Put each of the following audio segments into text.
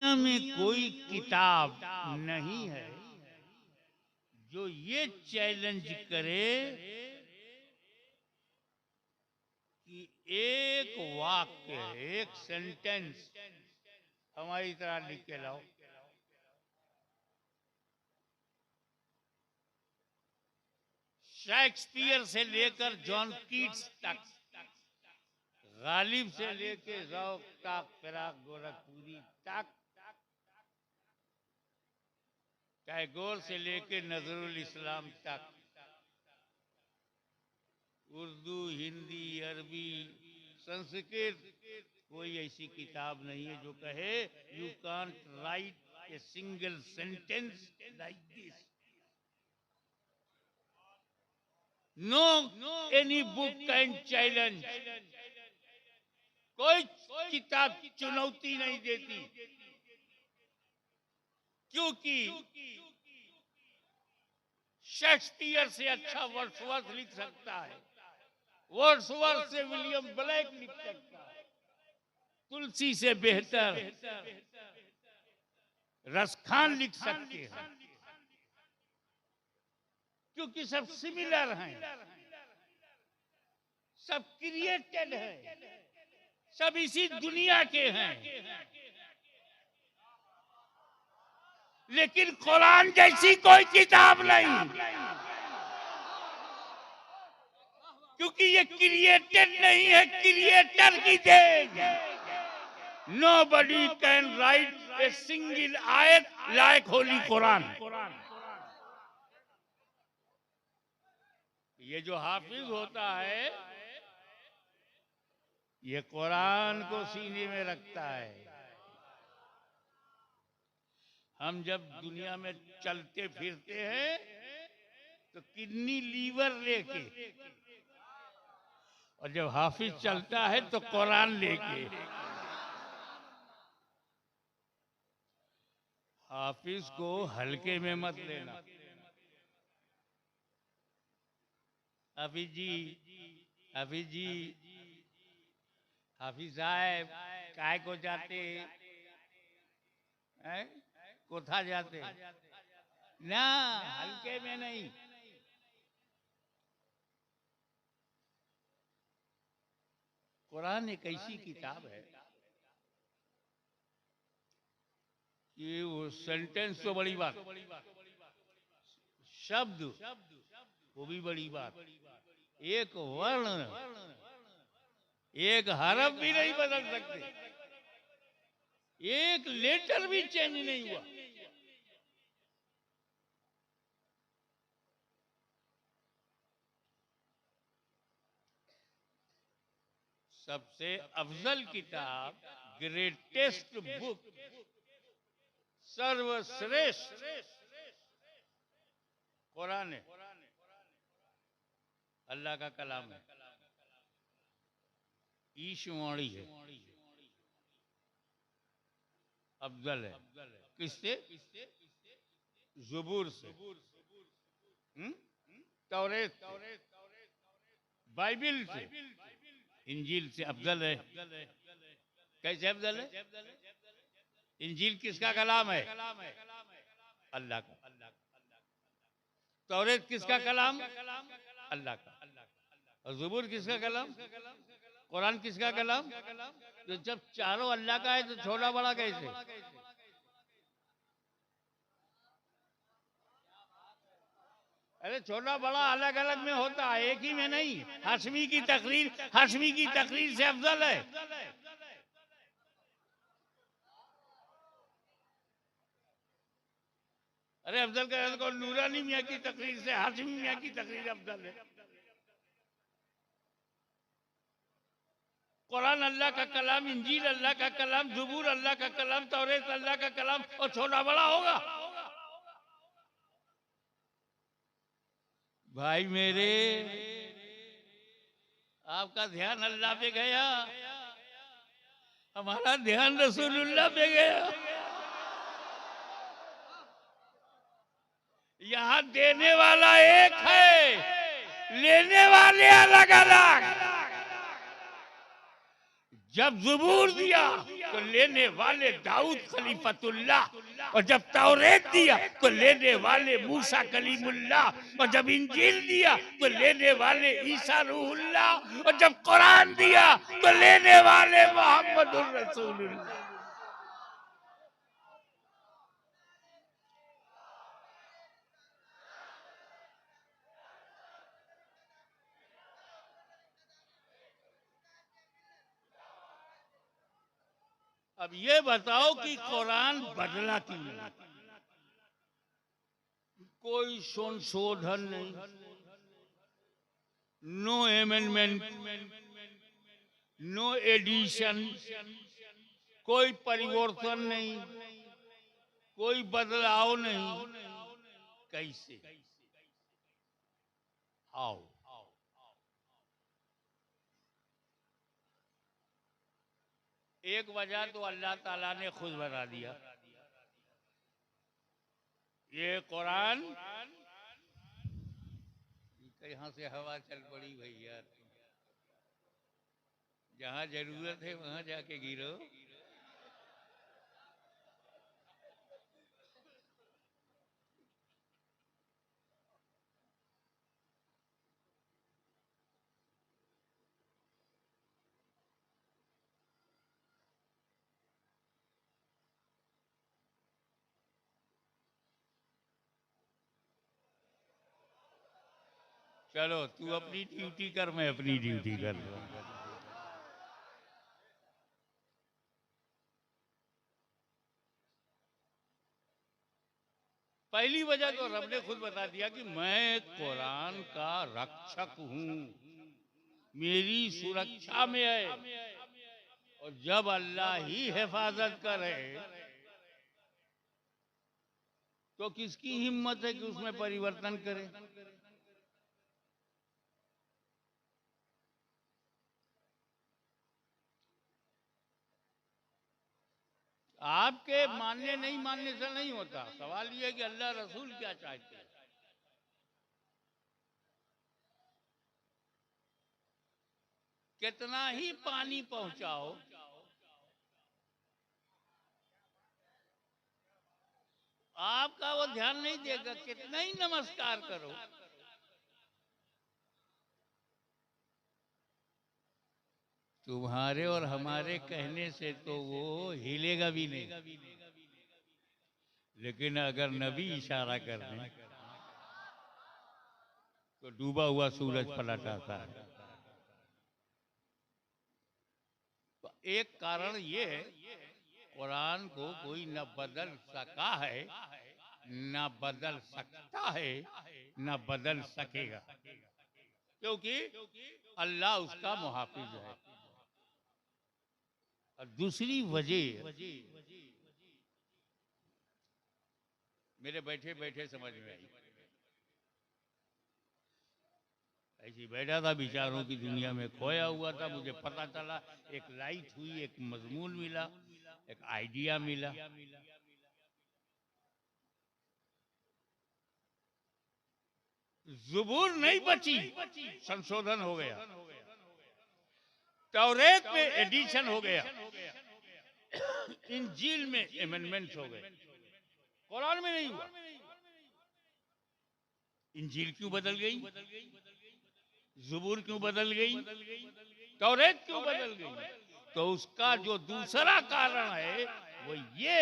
दुनिया में कोई किताब नहीं है जो ये चैलेंज करे कि एक वाक्य, एक सेंटेंस हमारी तरह लिख के लाओ। शेक्सपियर से लेकर जॉन कीट्स तक, गालिब से लेकर रौक तक, फिराक गोरखपुरी तक, टैगोर से लेकर नजरुल इस्लाम तक, उर्दू, हिंदी, अरबी, संस्कृत, कोई ऐसी किताब नहीं है जो कहे you can't write a single sentence like this. No any book can challenge. कोई किताब चुनौती नहीं देती, क्योंकि शेक्सपियर से अच्छा वर्ड्सवर्थ लिख सकता है, वर्ड्सवर्थ से विलियम ब्लेक लिख सकता है, तुलसी से बेहतर रसखान लिख सकते हैं, क्योंकि सब सिमिलर हैं, सब क्रिएटेड हैं, सब इसी दुनिया के हैं। लेकिन कुरान जैसी कोई किताब नहीं, क्योंकि ये क्रिएटेड नहीं है, क्रिएटर की then. Nobody can write a single ayat like Holy Quran. ये जो हाफिज होता है, ये कुरान को सीने में रखता है। हम जब दुनिया में चलते फिरते हैं तो किडनी लीवर लेके, और जब हाफिज चलता है तो कुरान लेके। हाफिज को हल्के में मत लेना। हाफिज जी, हाफिज जी, हाफिज साहब काय को जाते हैं, कोथा जाते ना, हल्के में नहीं। कुरान एक ऐसी किताब है कि वो सेंटेंस तो बड़ी बात, शब्द वो भी बड़ी बात, एक वर्ण, एक हरफ भी नहीं बदल सकते, एक लेटर भी चेंज नहीं हुआ। सबसे अफजल किताब, ग्रेटेस्ट बुक, सर्वश्रेष्ठ कुरान है, अल्लाह का कलाम है, ईशवाणी है, अफजल है। किससे? ज़ुबूर से, तौरेत से, बाइबिल से, इंजील से अफजल है। कैसे अफजल है? इंजील किसका कलाम है? अल्लाह का। तौरेत किसका कलाम? अल्लाह का। और ज़ुबूर किसका कलाम? कुरान किसका कलाम? तो जब चारों अल्लाह का है तो छोटा बड़ा कैसे? अरे छोटा बड़ा अलग अलग में होता है, एक ही में नहीं। हाशमी की तकरीर से अफजल है। अरे अफजल का नूरानी मियाँ की तकरीर से हाशमी मियाँ की तकरीर अफजल है। कुरान अल्लाह का कलाम, इंजील अल्लाह का कलाम, ज़ुबूर अल्लाह का कलाम, तौरेत अल्लाह का कलाम, और छोटा बड़ा होगा? भाई मेरे, आपका ध्यान अल्लाह पे गया, हमारा ध्यान रसूलुल्लाह पे गया। यहाँ देने वाला एक है, लेने वाले अलग अलग। जब ज़ुबूर दिया तो तो लेने वाले दाऊद खलीफतुल्लाह, और जब तौरेत दिया तो लेने वाले मूसा कलीमुल्लाह, और जब इंजील दिया तो लेने वाले ईसा रूहुल्लाह, और जब कुरान दिया तो लेने वाले मोहम्मदुर रसूलुल्लाह। अब ये बताओ कि कुरान बदला क्यों नहीं? कोई संशोधन नहीं, नो एमेंडमेंट, नो एडिशन, कोई परिवर्तन नहीं, कोई बदलाव नहीं। कैसे? आओ, एक वजह तो अल्लाह ताला ने खुद बता दिया। ये कुरान, यहाँ से हवा चल पड़ी भैया, जहाँ जरूरत है वहां जाके गिरो। चलो तू अपनी ड्यूटी कर, मैं अपनी ड्यूटी कर लूं। पहली वजह तो रब ने खुद बता दिया कि मैं कुरान का रक्षक हूं, मेरी सुरक्षा में है। और जब अल्लाह ही हिफाजत करे तो किसकी हिम्मत है कि उसमें परिवर्तन करे? आपके मानने नहीं मानने से नहीं होता, सवाल यह है कि अल्लाह रसूल क्या चाहते हैं। कितना ही पानी पहुंचाओ, आपका वो ध्यान नहीं देगा। कितना ही नमस्कार करो, तुम्हारे और हमारे कहने से तो वो हिलेगा भी नहीं। लेकिन अगर नबी इशारा कर दें तो डूबा हुआ सूरज पलट आता है। तो एक कारण ये है, कुरान को कोई न बदल सका है, न बदल सकता है, न बदल सकेगा, क्योंकि अल्लाह उसका मुहाफिज है। और दूसरी वजह मेरे बैठे बैठे समझ में आई। ऐसी बैठा था, विचारों की दुनिया में खोया हुआ था, मुझे पता चला, एक लाइट हुई, एक मजमून मिला, एक आइडिया मिला। ज़ुबूर नहीं बची, संशोधन हो गया। तौरेत में एडिशन हो गया, इंजील में अमेंडमेंट्स हो गए, कुरान में नहीं हुआ। इंजील क्यों बदल गई? ज़ुबूर क्यों बदल गई? तौरेत क्यों बदल गई? तो उसका जो दूसरा कारण है वो ये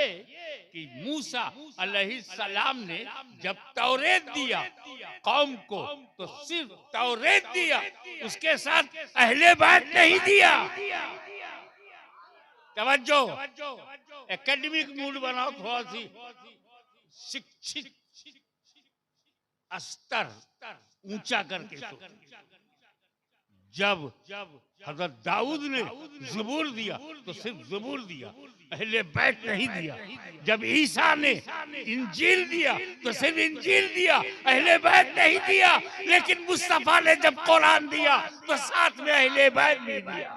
कि मूसा अलैहिस्सलाम ने जब तौरेत दिया कौम को, तो सिर्फ तौरेत दिया, उसके साथ अहले बैत नहीं दिया। तवज्जो, एकेडमिक मूड बनाओ, थोड़ा सी शिक्षित स्तर ऊंचा करके सोचो। जब हजरत दाऊद ने ज़बूर दिया तो सिर्फ ज़बूर दिया, अहले बैत नहीं दिया। जब ईसा ने इंजील दिया तो सिर्फ इंजील दिया, अहले बैत नहीं दिया। लेकिन मुस्तफा ने जब कुरान दिया तो साथ में अहले बैत भी दिया।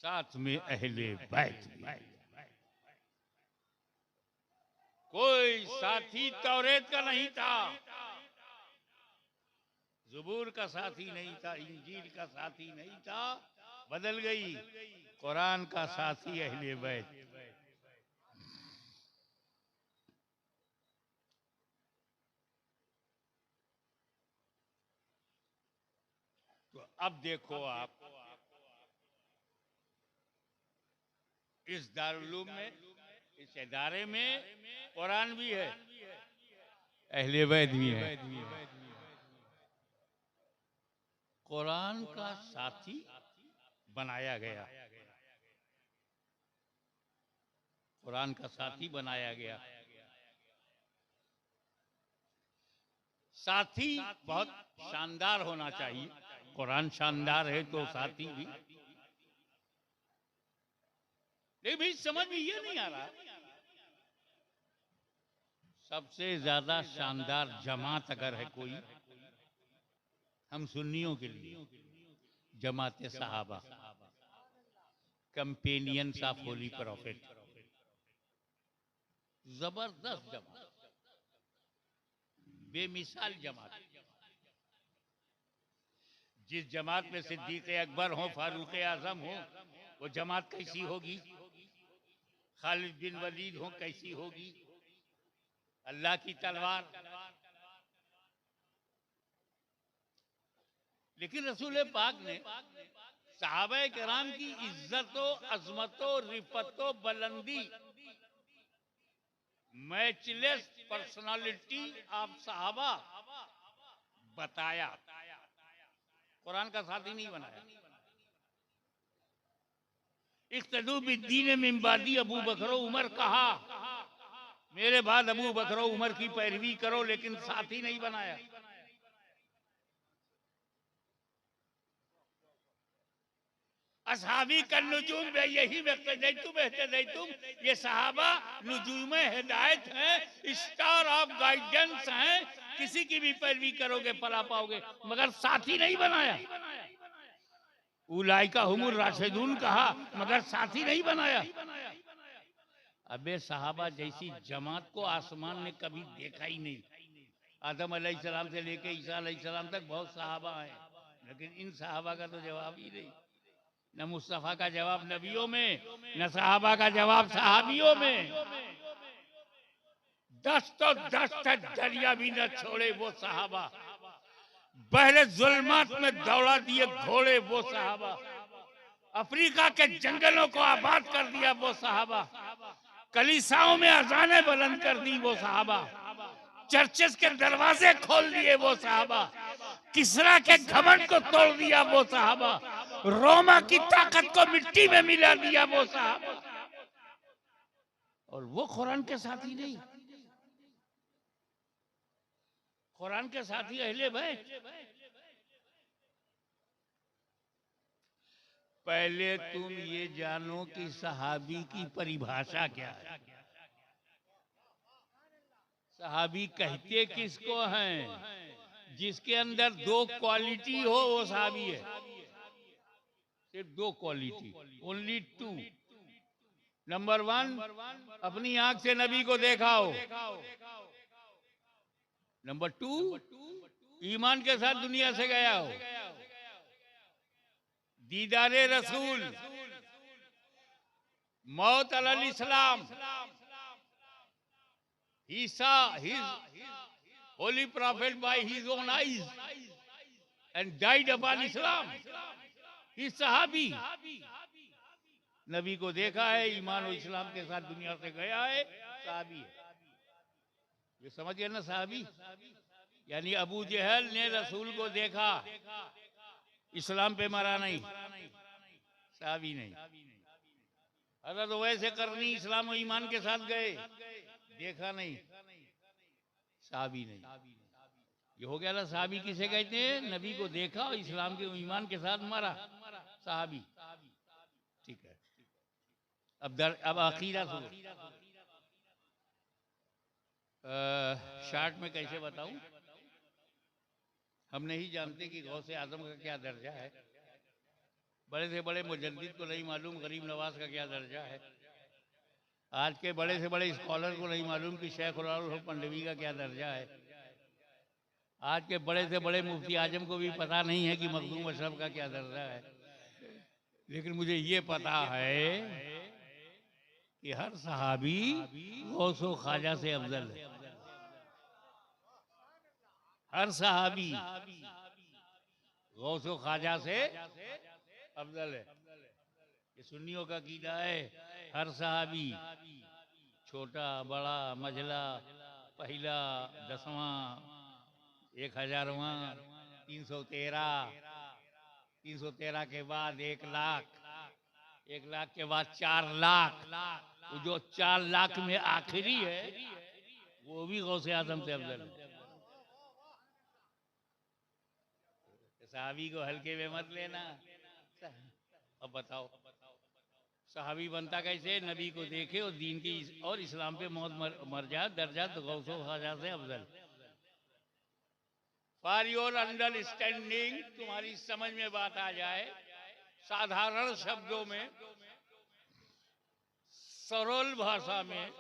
साथ में अहले बैत भी। कोई साथी तौरेत का नहीं था, ज़बूर का साथी नहीं था, इंजील का साथी नहीं था, बदल गई। कुरान का साथी अहले बैत। तो अब देखो आप, इस दारुल में, इस इदारे में कुरान भी है, अहले बैत भी है। कुरान का साथी बनाया गया, कुरान का साथी बनाया गया। साथी बहुत शानदार होना चाहिए। कुरान शानदार है तो साथी भी। लेकिन भी समझ में ये नहीं आ रहा, सबसे ज्यादा शानदार जमात अगर है कोई हम सुन्नियों के लिए, जमात सहाबा, कंपेनियंस ऑफ होली प्रॉफिट। जबरदस्त जमात, बेमिसाल जमात। जिस जमात में सिद्दीक अकबर हो, फारूक आजम हो, वो जमात कैसी होगी? खालिद बिन वलीद हो, कैसी होगी? अल्लाह की तलवार। लेकिन रसूल पाक ने सहाबा किराम की इज्जतो, अजमतो, रिफतो, बुलंदी, मैचलेस पर्सनालिटी ऑफ सहाबा बताया, कुरान का साथी नहीं बनाया। इख्तदू बिद्दीन मिन बादी अबू बकर उमर कहा, मेरे बाद अबू बकर उमर की पैरवी करो, लेकिन साथी नहीं बनाया। असहाबी का नुजूम यही तुम, ये सहाबा नुजूम हिदायत है, स्टार ऑफ गाइडेंस है। किसी की भी पैरवी करोगे पला पाओगे, मगर साथी नहीं बनाया। उलाइका हुमुर राशिदून कहा, मगर साथी नहीं बनाया। अबे सहाबा जैसी जमात को आसमान ने कभी देखा ही नहीं। आदम अलैहिस्सलाम से लेके ईसा अलैहिस्सलाम तक बहुत सहाबा हैं, लेकिन इन सहाबा का तो जवाब ही नहीं। न मुस्तफा का जवाब नबियों में, न सहाबा का जवाब सहाबियों में। 10 तो 10 दरिया भी न छोड़े वो सहाबा, बहरे जुल्मात में दौड़ा दिए घोड़े वो सहाबा, अफ्रीका के जंगलों को आबाद कर दिया वो सहाबा, कलीसाओं में अजानें बुलंद कर दी वो सहाबा, चर्चेस के दरवाजे खोल दिए वो सहाबा, किसरा के घमंड को तोड़ दिया वो सहाबा, रोमा की ताकत को मिट्टी में मिला दिया वो सहाबा। और वो कुरान के साथी नहीं, कुरान के साथी अहले बैत। पहले तुम ये जानो कि सहाबी की परिभाषा क्या है। सहाबी कहते किसको हैं? जिसके अंदर 2 क्वालिटी हो वो सहाबी है। सिर्फ 2 क्वालिटी, ओनली 2। नंबर 1, अपनी आंख से नबी को देखा हो। नंबर 2, ईमान के साथ दुनिया से गया हो। दीदारे रसूल, मौत अलल इस्लाम, he saw his holy prophet by his own eyes and died upon Islam. He सहाबी, नबी को देखा है, ईमान और इस्लाम के साथ दुनिया से गया है, सहाबी है। ये समझ गए ना सहाबी? यानी अबू जहल ने रसूल को देखा, इस्लाम पे मरा नहीं, सहाबी नहीं। अगर तो वैसे करनी, इस्लाम और ईमान के साथ गए, देखा नहीं, सहाबी नहीं। ये हो गया ना सहाबी किसे कहते हैं? नबी को देखा और इस्लाम के ईमान के साथ मरा, सहाबी। ठीक है, अब अकीदा सुनो। शार्ट में कैसे बताऊं? हम नहीं जानते कि गौसे आजम का क्या दर्जा है, बड़े से बड़े मुजद्दिद को नहीं मालूम गरीब नवाज का क्या दर्जा है, आज के बड़े से बड़े स्कॉलर को नहीं मालूम कि शेख उल पंडवी का क्या दर्जा है। आज के बड़े से बड़े मुफ्ती आजम को भी पता नहीं है कि मखदूम अशरफ का क्या दर्जा है, लेकिन मुझे ये पता है कि हर सहाबी गौसो ख्वाजा से अफजल है। हर सहाबी गौसो ख्वाजा से अफजल है। ये सुन्नियों का कीदा है। हर सहाबी छोटा बड़ा मझला पहला 10वां 1000वां 313 313 के बाद 1 लाख 1 लाख के बाद 4 लाख, वो जो 4 लाख में आखिरी है वो भी गौसे आजम से अफजल है। सहाबी को हल्के में मत लेना। अब बताओ सहाबी बनता कैसे? नबी को देखे और दीन की और इस्लाम पे मौत मर जाए, दर्जा तो गौसो ख्वाजा से अफजल। फॉर योर अंडरस्टैंडिंग, तुम्हारी समझ में बात आ जाए, साधारण शब्दों में, सरल भाषा में,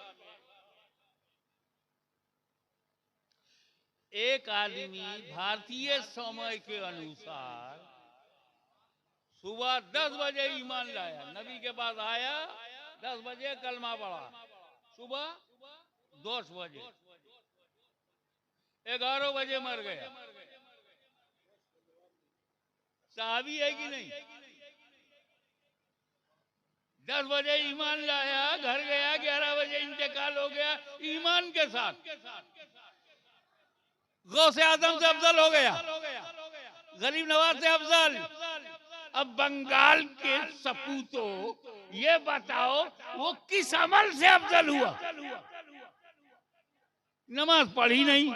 एक आदमी भारतीय समय के अनुसार सुबह 10 बजे ईमान लाया, नबी के पास आया 10 बजे कलमा पढ़ा, सुबह 10 बजे 11 बजे मर गया। सहाबी है कि नहीं? 10 बजे ईमान लाया, घर गया, 11 बजे इंतकाल हो गया ईमान के साथ, गौसे आजम से अफजल हो गया, गरीब नवाज से अफजल। अब बंगाल के सपूतों ये बताओ वो किस अमल से अफजल हुआ? नमाज पढ़ी नहीं,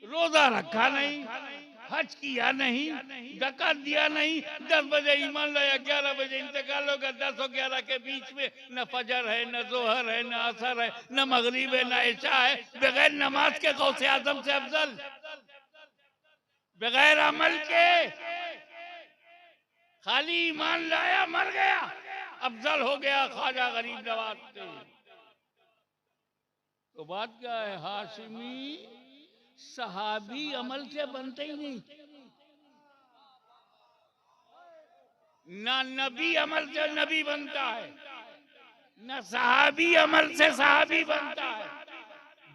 रोजा रखा नहीं, हज किया नहीं, ज़कात दिया नहीं, 10 बजे ईमान लाया, 11 बजे इंतकाल होगा। 10 और 11 के बीच में न फजर है, न जोहर है, न असर है, न मगरिब है, न इशा है। बगैर नमाज के गौसे आजम से अफजल, बगैर अमल के, खाली ईमान लाया मर गया, अफजल हो गया ख्वाजा गरीब नवाज से। तो बात क्या है? हाशिमी सहाबी अमल से बनते ही नहीं, ना नबी अमल से नबी बनता है, न सहाबी अमल से सहाबी बनता है।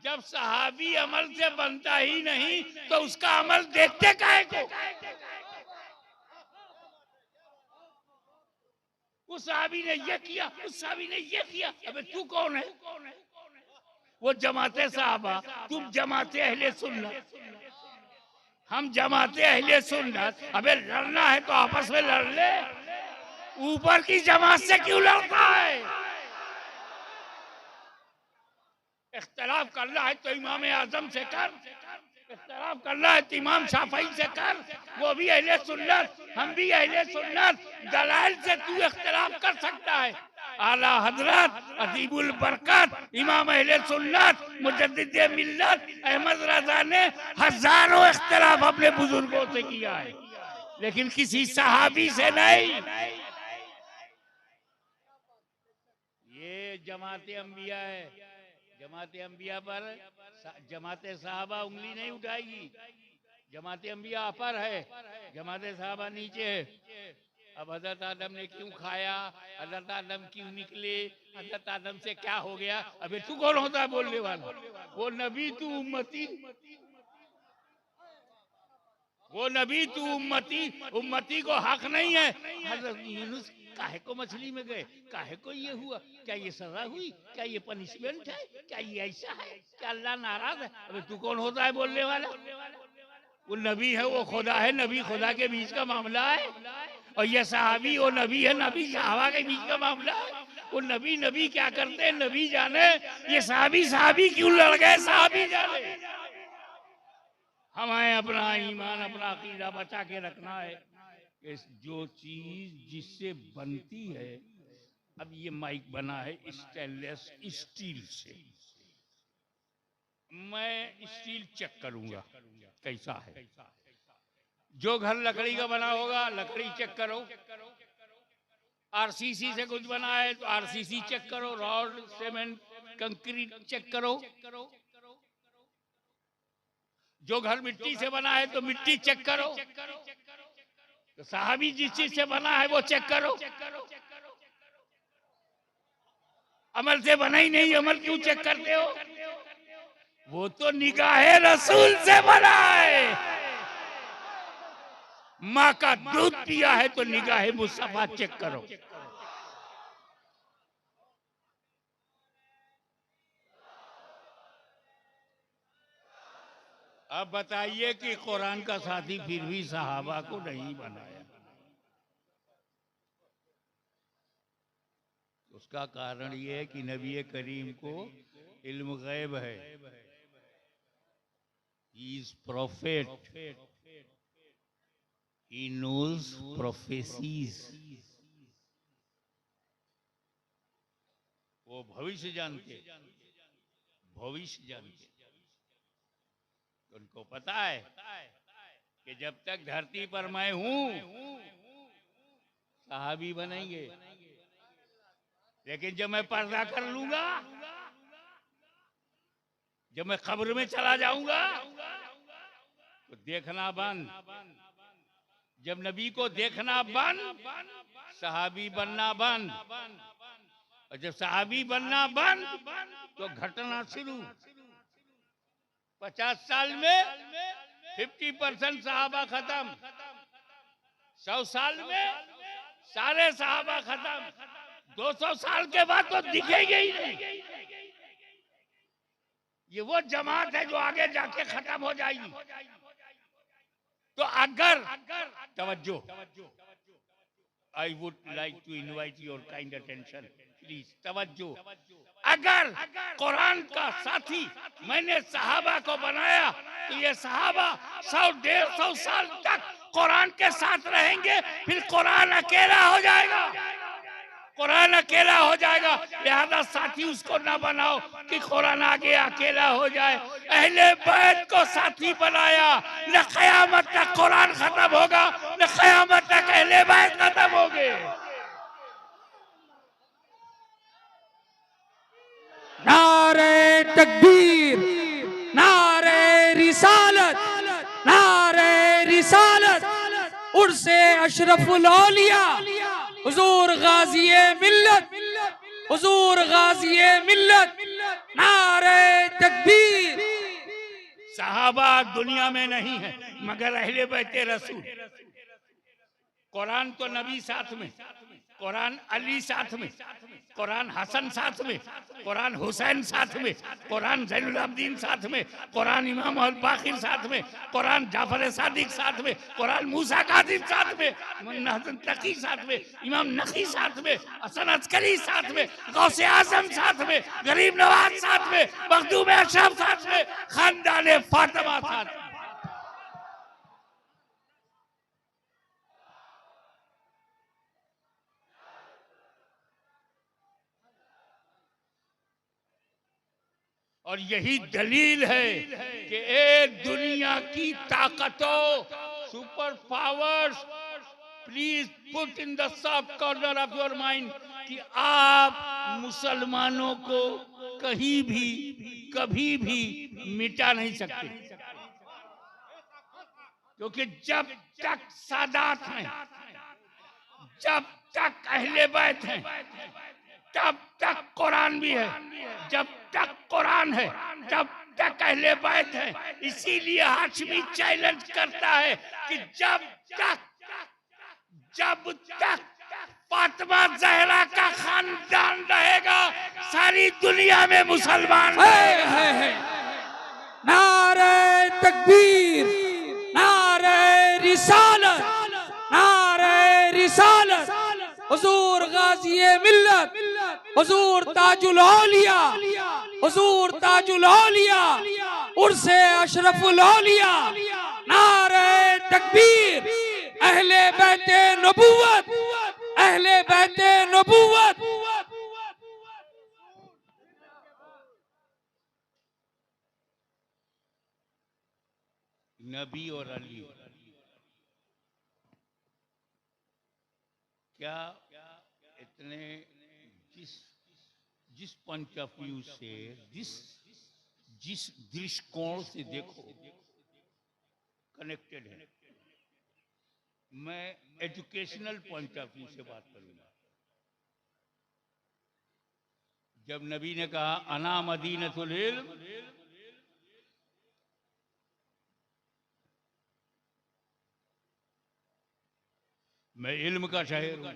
जब सहाबी अमल से बनता ही नहीं तो उसका अमल देखते काहे को? उस सहाबी ने ये किया, उस सहाबी ने ये किया। अबे तू कौन है? वो जमाते साहबा, तुम जमाते अहले सुन्नत, हम जमाते अहले सुन्नत। अबे लड़ना है तो आपस में लड़ ले, ऊपर की जमात से क्यों लड़ता है? इख्तलाफ करना है तो इमाम आजम से कर, इख्तलाफ करना है तो इमाम शाफई से कर, वो भी अहले सुन्नत, हम भी अहले सुन्नत। दलाइल से तू इख्तलाफ कर सकता है। आला हजरत अजीबुल बरकत इमाम अहले सुन्नत मुजद्दिद मिल्लत अहमद रजा ने हजारों इख्तलाफ अपने बुजुर्गों से किया है, लेकिन किसी सहाबी से नहीं। ये जमाते अंबिया है, जमाते अंबिया पर जमाते साहबा उंगली नहीं उठाएगी। जमाते अंबिया अपर है, जमाते साहबा नीचे है। अब हजरत आदम ने क्यों खाया, हजरत आदम क्यों निकले, हजरत आदम से क्या हो गया? अबे तू कौन होता है बोलने वाला? वो नबी तू उम्मती, वो नबी तू उम्मती। उम्मती को हक नहीं है। हजरत यूनुस काहे को मछली में गए, काहे को ये हुआ? क्या ये सजा हुई? क्या ये पनिशमेंट है? क्या ये ऐसा है? क्या अल्लाह नाराज है? अबे तू कौन होता है बोलने वाला? वो नबी है, वो खुदा है, नबी खुदा के बीच का मामला है। और ये सहाबी वो नबी है, नबी सहाबा के बीच का मामला है। वो नबी नबी क्या करते हैं नबी जाने, ये सहाबी सहाबी क्यों लड़ गए सहाबी जाने। हमें अपना ईमान अपना अकीदा बचा के रखना है। जो चीज जिससे बनती है, अब ये माइक बना है स्टेनलेस स्टील से, मैं स्टील चेक करूंगा कैसा है। जो घर लकड़ी का बना होगा लकड़ी चेक करो, आरसीसी से कुछ बना है तो आरसीसी चेक करो, रॉड सीमेंट कंक्रीट चेक करो। जो घर मिट्टी से बना है तो मिट्टी चेक करो, तो सहाबी जिस चीज से बना है वो चेक करो। अमल से बना ही नहीं, अमल क्यों चेक करते हो? वो तो निगाहे रसूल से बना है। माँ का दूध पिया है तो निगाहे मुस्तफा चेक करो। अब बताइए कि कुरान का साथी फिर भी सहाबा को नहीं बनाया। उसका कारण ये है कि नबी करीम को इल्म गैब है। He is prophet. He knows prophecies. वो भविष्य जानते, भविष्य जानते। उनको पता है कि जब तक धरती पर मैं हूं सहाबी बनेंगे, लेकिन जब मैं पर्दा कर लूंगा, जब मैं कब्र में चला जाऊंगा तो देखना बंद। जब नबी को देखना बंद, सहाबी बनना बंद। और जब सहाबी बनना बंद तो घटना शुरू। 50 साल में 50% सहाबा खत्म, 100 साल में सारे सहाबा खत्म, 200 साल के बाद तो दिखेंगे ही नहीं। ये वो जमात है जो आगे जाके खत्म हो जाएगी। तो अगर तवज्जो, I would like to invite your kind attention, please तवज्जो। अगर कुरान का साथी मैंने सहाबा को बनाया तो ये सहाबा 100-150 साल तक कुरान के साथ रहेंगे, फिर कुरान अकेला हो जाएगा। कुरान अकेला हो जाएगा, लिहाजा साथी उसको ना बनाओ कि कुरान आगे अकेला हो जाए। अहले बैत को साथी बनाया, न क़यामत तक कुरान खत्म होगा, न क़यामत तक अहले बैत खत्म होंगे। नारे तकबीर, नारे रिसालत, नारे रिसालत, उर्से अशरफुल औलिया, हुजूर गाज़िए मिल्लत, हुजूर गाज़िए मिल्लत, नारे तकबीर। सहाबा दुनिया में नहीं है मगर अहले बैते रसूल। कुरान तो नबी साथ में, कुरान अली साथ में, कुरान हसन साथ में, कुरान हुसैन साथ में, कुरान ज़ैनुल आबिदीन साथ में, कुरान इमाम अल बाक़िर साथ में, कुरान जाफर सादिक साथ में, कुरान मूसा काज़िम साथ में, हसन तकी साथ में, इमाम नकी साथ में, हसन अस्करी साथ में, गौसे आज़म साथ में, गरीब नवाज साथ में, मखदूम अशरफ साथ में, खानदान फातिमा साथ में। और यही दलील है कि एक दुनिया की ताकतों, super powers, please put in the sub corner of your mind कि आप मुसलमानों को कहीं भी कभी भी मिटा नहीं सकते। क्योंकि जब तक सादात हैं, जब तक अहले बैत हैं, तब तक कुरान भी है। जब तक कुरान है तब तक अहले बैत है। इसीलिए हाशमी चैलेंज करता है कि जब तक फातिमा ज़हरा का खानदान रहेगा सारी दुनिया में मुसलमान है। नारे तकबीर, नारे रिसालत, नारे रिसालत, हुजूर गाज़िए मिल्लत, हुजूर ताजुल औलिया, हुजूर ताजुल औलिया, उर्से अशरफुल औलिया, नारे तकबीर, अहले बैते नबुव्वत, अहले बैते नबुव्वत। नबी और अली क्या इतने जिस पॉइंट ऑफ व्यू से जिस दृष्टिकोण से देखो कनेक्टेड हैं। मैं एजुकेशनल पॉइंट ऑफ व्यू से बात करूंगा। जब नबी ने कहा अना मदीनतुल इल्म, मैं इल्म का शहर हूं,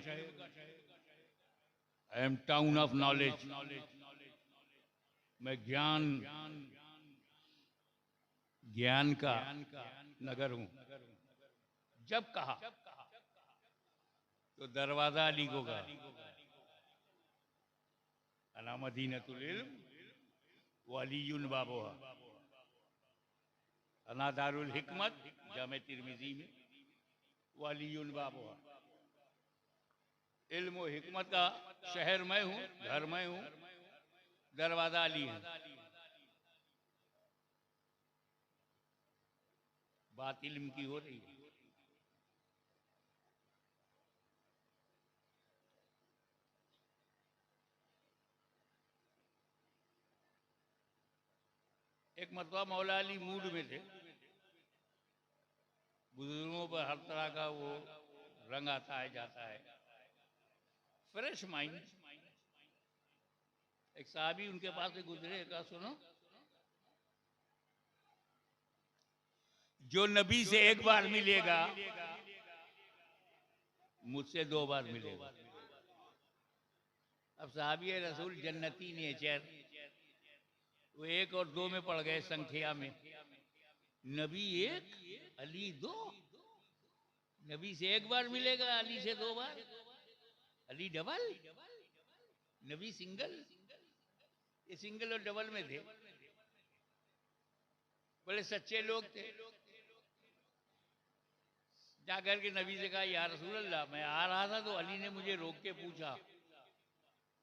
I am town of knowledge, मैं ज्ञान का नगर हूं। जब कहा तो दरवाजा अली को कहा, अना मदीनतुल इल्म वलीयुन बाबुहा, अना दारुल हिकमत जामे तिरमिजी में वलीयुन बाबुहा। इल्म और हिकमत का शहर मैं हूं, घर मैं हूं, दरवाजा अली है। बात इल्म की हो रही है। एक मरतबा मौला अली मूड में थे। बुजुर्गों पर हर तरह का वो रंग आता है जाता है, फ्रेश माइंड। एक साहबी उनके पास से गुजरे, कहा सुनो, जो नबी से एक बार मिलेगा मुझसे 2 बार मिलेगा। अब साहबी रसूल जन्नती नेचर, वो 1 और 2 में पड़ गए संख्या में। नबी 1 अली 2, नबी से 1 बार मिलेगा, अली से 2 बार, अली डबल, नबी सिंगल। ये सिंगल और डबल में थे, बड़े सच्चे लोग थे। जाकर के नबी से कहा, या रसूल अल्लाह, मैं आ रहा था तो अली ने मुझे रोक के पूछा,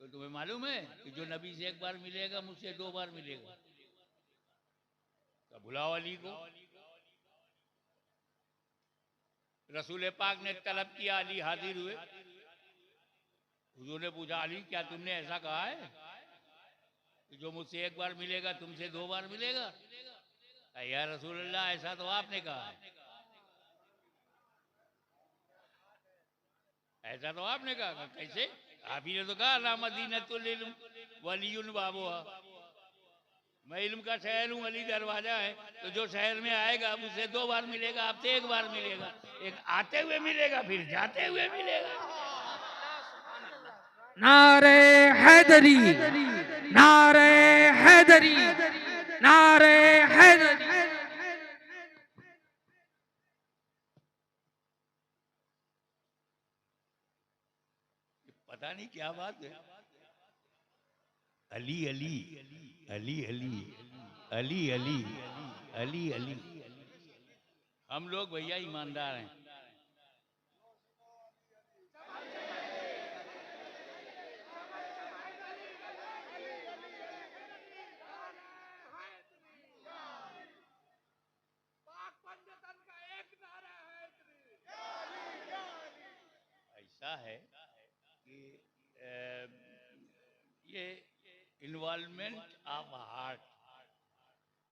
तो तुम्हें मालूम है कि जो नबी से 1 बार मिलेगा मुझसे 2 बार मिलेगा? तो बुलाओ अली को। रसूल पाक ने तलब किया, अली हाजिर हुए। हुजूर ने पूछा, अली क्या तुमने ऐसा कहा है कि जो मुझसे 1 बार मिलेगा तुमसे 2 बार मिलेगा? या रसूल अल्लाह, ऐसा तो आपने कहा है। ऐसा तो आपने कहा। कैसे? आप ही ने तो कहा ना मदीनतुल इल्म वलीयुन बाबुहा, मैं इल्म का शहर हूँ, अली दरवाजा है। तो जो शहर में आएगा मुझसे 2 बार मिलेगा, आपसे 1 बार मिलेगा। एक आते हुए मिलेगा, फिर जाते हुए मिलेगा। नारे हैदरी, नारे हैदरी, नारे हैदरी। पता नहीं क्या बात है। अली अली अली अली अली अली अली अली। हम लोग भैया ईमानदार हैं। ऐसा है कि ये इन्वॉल्वमेंट ऑफ हार्ट,